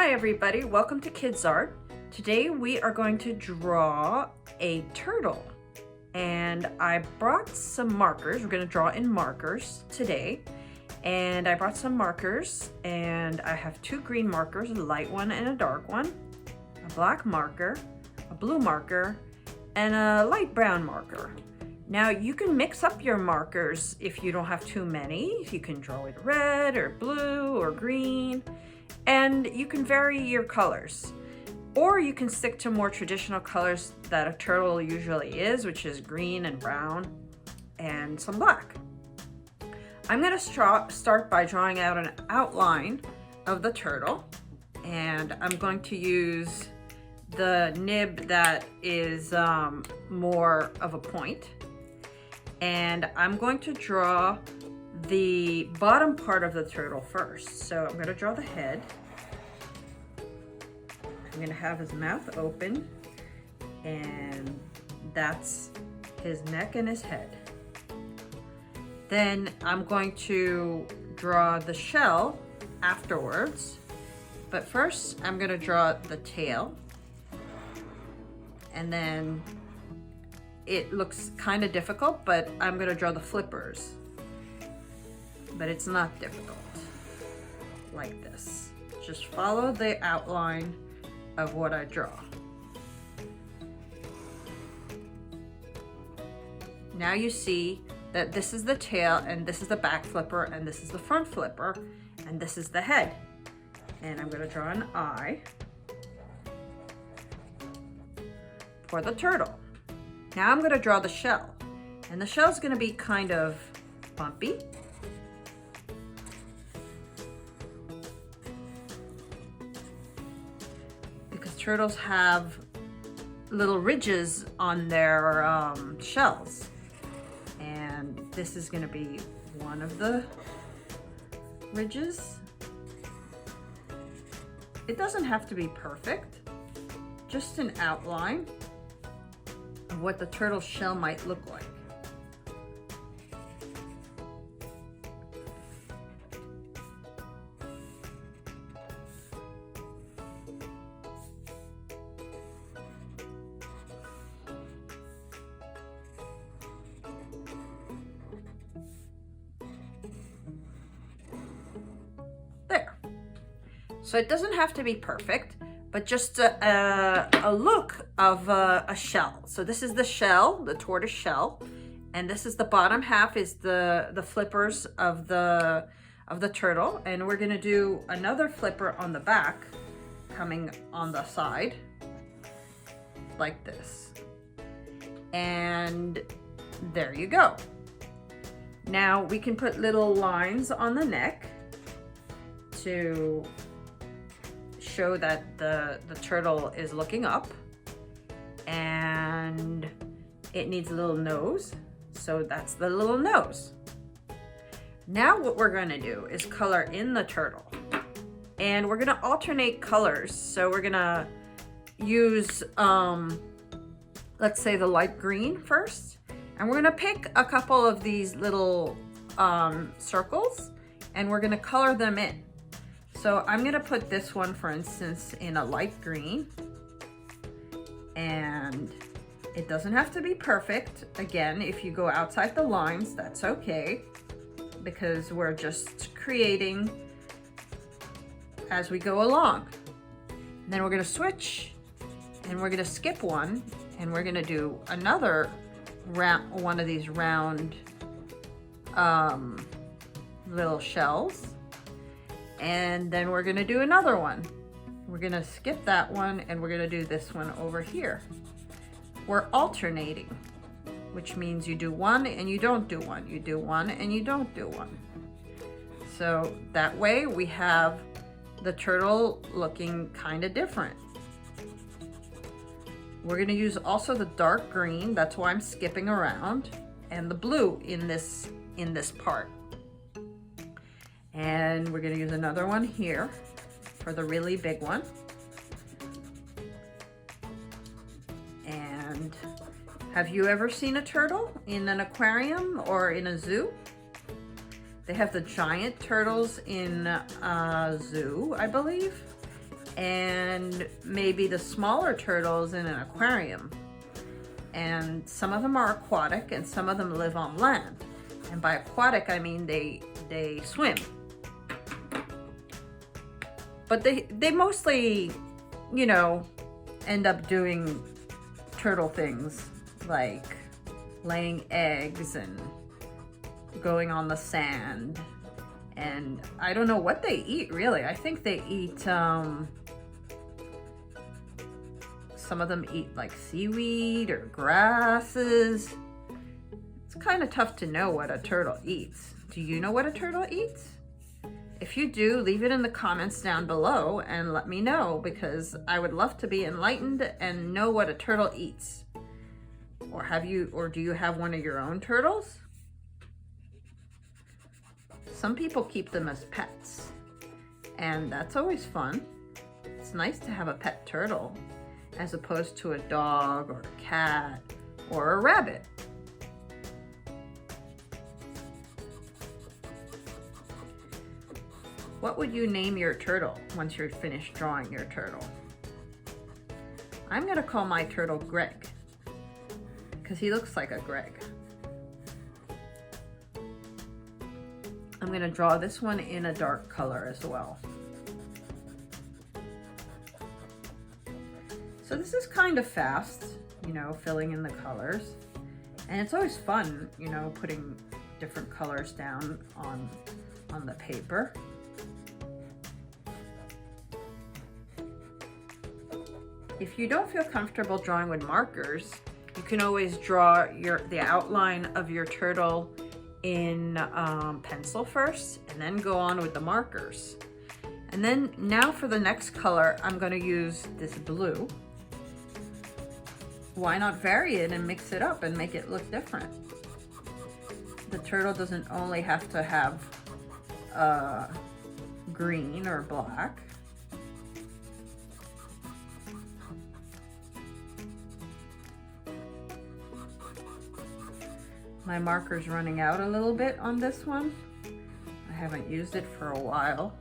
Hi everybody, welcome to Kids Art. Today we are going to draw a turtle, and I brought some markers. We're going to draw in markers today, and I brought some markers, and I have two green markers, a light one and a dark one, a black marker, a blue marker, and a light brown marker. Now you can mix up your markers if you don't have too many. You can draw with red or blue or green, and you can vary your colors. Or you can stick to more traditional colors that a turtle usually is, which is green and brown and some black. I'm going to start by drawing out an outline of the turtle, and I'm going to use the nib that is more of a point. And I'm going to draw the bottom part of the turtle first. So I'm going to draw the head. I'm going to have his mouth open, and that's his neck and his head. Then I'm going to draw the shell afterwards, but first I'm going to draw the tail, and then it looks kind of difficult, but I'm going to draw the flippers. But it's not difficult, like this. Just follow the outline of what I draw. Now you see that this is the tail, and this is the back flipper, and this is the front flipper, and this is the head. And I'm going to draw an eye for the turtle. Now I'm going to draw the shell, and the shell is going to be kind of bumpy. Because turtles have little ridges on their shells, and this is going to be one of the ridges. It doesn't have to be perfect, just an outline of what the turtle shell might look like. There. So it doesn't have to be perfect, but just a look of a shell. So this is the shell, the tortoise shell, and this is the bottom half is the flippers of the turtle, and we're gonna do another flipper on the back coming on the side like this. And there you go. Now we can put little lines on the neck to show that the turtle is looking up, and it needs a little nose, so that's the little nose. Now what we're going to do is color in the turtle, and we're going to alternate colors. So we're going to use let's say the light green first, and we're going to pick a couple of these little circles, and we're going to color them in. So I'm going to put this one, for instance, in a light green, and it doesn't have to be perfect. Again, if you go outside the lines, that's okay, because we're just creating as we go along. And then we're going to switch, and we're going to skip one, and we're going to do another one of these round little shells. And then we're going to do another one. We're going to skip that one, and we're going to do this one over here. We're alternating, which means you do one and you don't do one. You do one and you don't do one. So that way we have the turtle looking kind of different. We're going to use also the dark green, that's why I'm skipping around, and the blue in this part. And we're going to use another one here for the really big one. And have you ever seen a turtle in an aquarium or in a zoo? They have the giant turtles in a zoo, I believe. and maybe the smaller turtles in an aquarium. And some of them are aquatic and some of them live on land. And by aquatic, I mean they swim. But they mostly, you know, end up doing turtle things like laying eggs and going on the sand. And I don't know what they eat really. I think they eat, some of them eat like seaweed or grasses. It's kind of tough to know what a turtle eats. Do you know what a turtle eats? If you do, leave it in the comments down below and let me know, because I would love to be enlightened and know what a turtle eats. Or do you have one of your own turtles? Some people keep them as pets, and that's always fun. It's nice to have a pet turtle as opposed to a dog or a cat or a rabbit. What would you name your turtle once you're finished drawing your turtle? I'm gonna call my turtle Greg, because he looks like a Greg. I'm gonna draw this one in a dark color as well. So this is kind of fast, you know, filling in the colors. And it's always fun, you know, putting different colors down on the paper. If you don't feel comfortable drawing with markers, you can always draw the outline of your turtle in pencil first, and then go on with the markers. And then now for the next color, I'm going to use this blue. Why not vary it and mix it up and make it look different? The turtle doesn't only have to have green or black. My marker's running out a little bit on this one. I haven't used it for a while,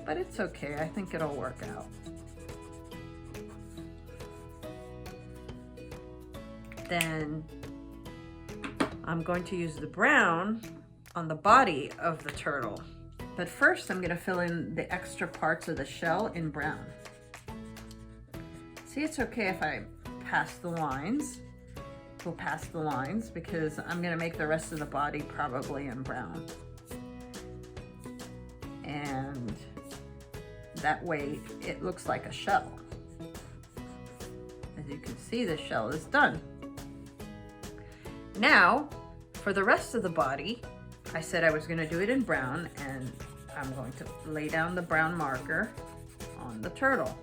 but it's okay. I think it'll work out. Then I'm going to use the brown on the body of the turtle. But first I'm going to fill in the extra parts of the shell in brown. See, it's okay if I pass the lines. Go past the lines, because I'm going to make the rest of the body probably in brown. And that way it looks like a shell. As you can see, the shell is done. Now, for the rest of the body, I said I was going to do it in brown, and I'm going to lay down the brown marker on the turtle.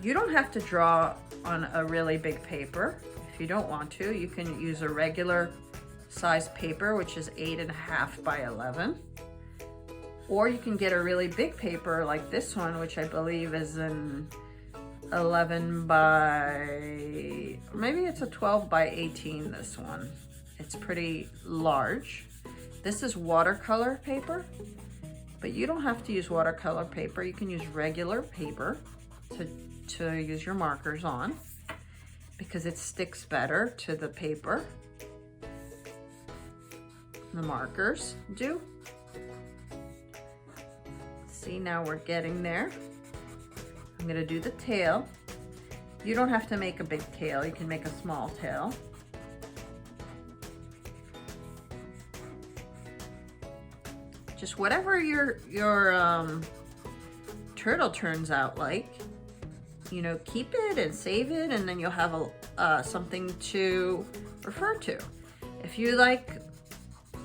You don't have to draw on a really big paper. If you don't want to, you can use a regular size paper, which is 8.5 by 11. Or you can get a really big paper like this one, which I believe is an 11 by, maybe it's a 12 by 18, this one. It's pretty large. This is watercolor paper, but you don't have to use watercolor paper. You can use regular paper to use your markers on, because it sticks better to the paper. The markers do. See, now we're getting there. I'm gonna do the tail. You don't have to make a big tail, you can make a small tail. Just whatever your turtle turns out like, you know, keep it and save it, and then you'll have something to refer to. If you like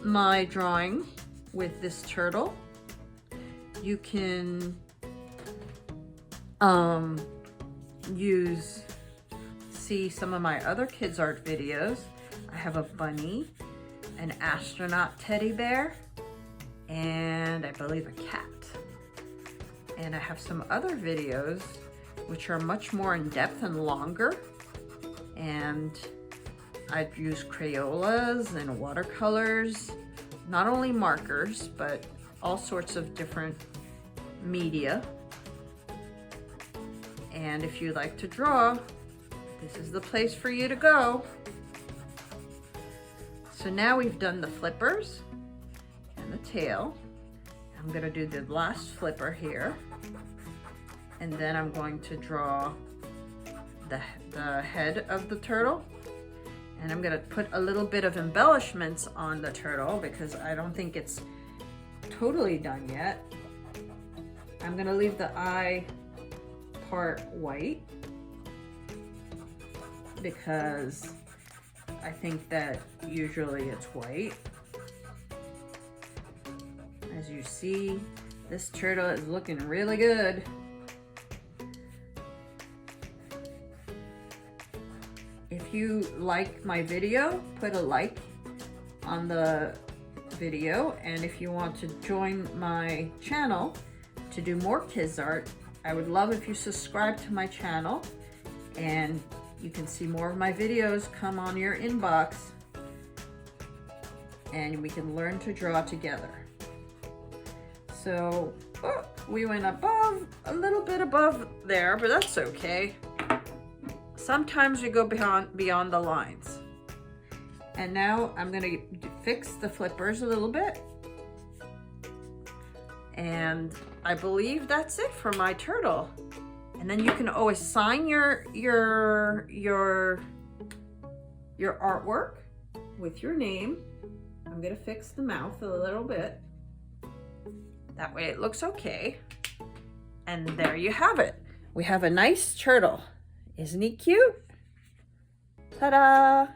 my drawing with this turtle, you can see some of my other kids art videos. I have a bunny, an astronaut teddy bear, and I believe a cat. And I have some other videos which are much more in depth and longer, and I've used Crayolas and watercolors, not only markers, but all sorts of different media. And if you like to draw, this is the place for you to go. So now we've done the flippers and the tail. I'm gonna do the last flipper here. And then I'm going to draw the head of the turtle. And I'm gonna put a little bit of embellishments on the turtle because I don't think it's totally done yet. I'm gonna leave the eye part white because I think that usually it's white. As you see, this turtle is looking really good. If you like my video, put a like on the video, and if you want to join my channel to do more kids art, I would love if you subscribe to my channel, and you can see more of my videos come on your inbox, and we can learn to draw together. So, oh, we went above, a little bit above there, but that's okay. Sometimes we go beyond the lines. And now I'm gonna fix the flippers a little bit. And I believe that's it for my turtle. And then you can always sign your artwork with your name. I'm gonna fix the mouth a little bit. That way it looks okay. And there you have it. We have a nice turtle. Isn't he cute? Ta-da!